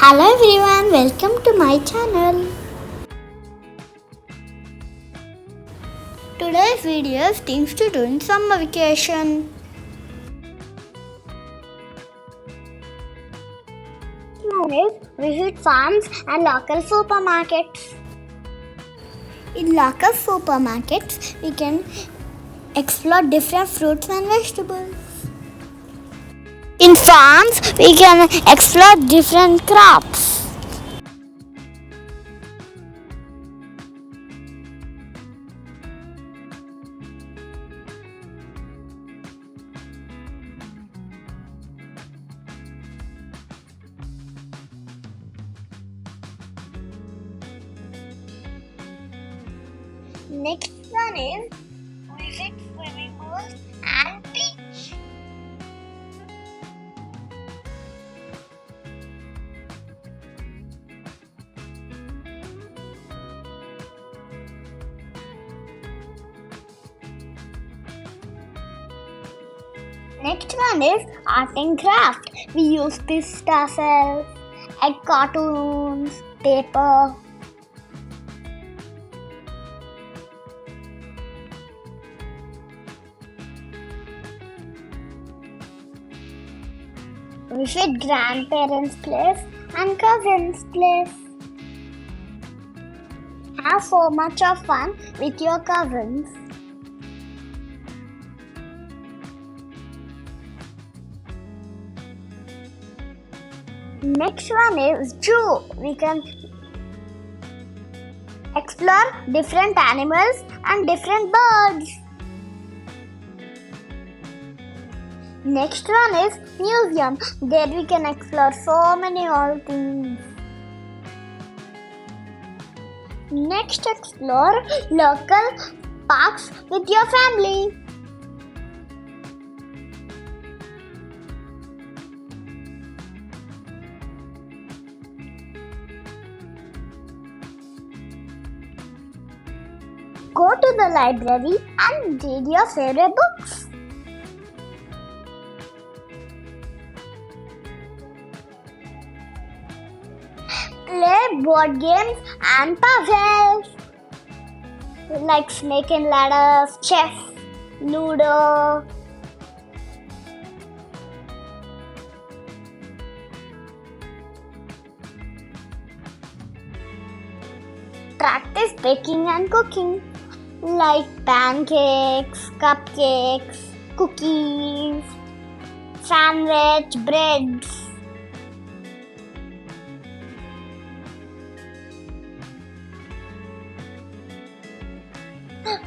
Hello everyone, welcome to my channel. Today's video is things to do in summer vacation. One is visit farms and local supermarkets. In local supermarkets, we can explore different fruits and vegetables. In farms, we can explore different crops. Next one is visit swimming pools and beach. Next one is art and craft. We use pastels, egg cartoons, paper. Visit grandparents' place and cousins' place. Have so much of fun with your cousins. Next one is zoo. We can explore different animals and different birds. Next one is museum. There we can explore so many old things. Next, explore local parks with your family. Go to the library and read your favorite books. Play board games and puzzles like snake and ladders, chess, ludo. Practice baking and cooking like pancakes, cupcakes, cookies, sandwich, breads.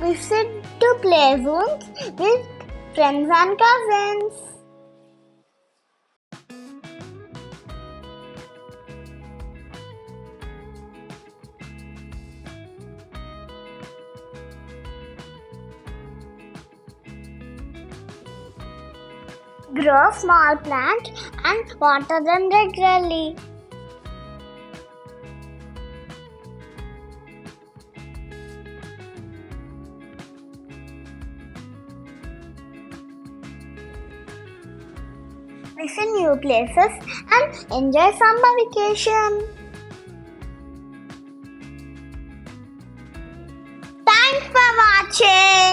Visit to play zones with friends and cousins. Grow small plants and water them regularly. Visit new places and enjoy summer vacation. Thanks for watching.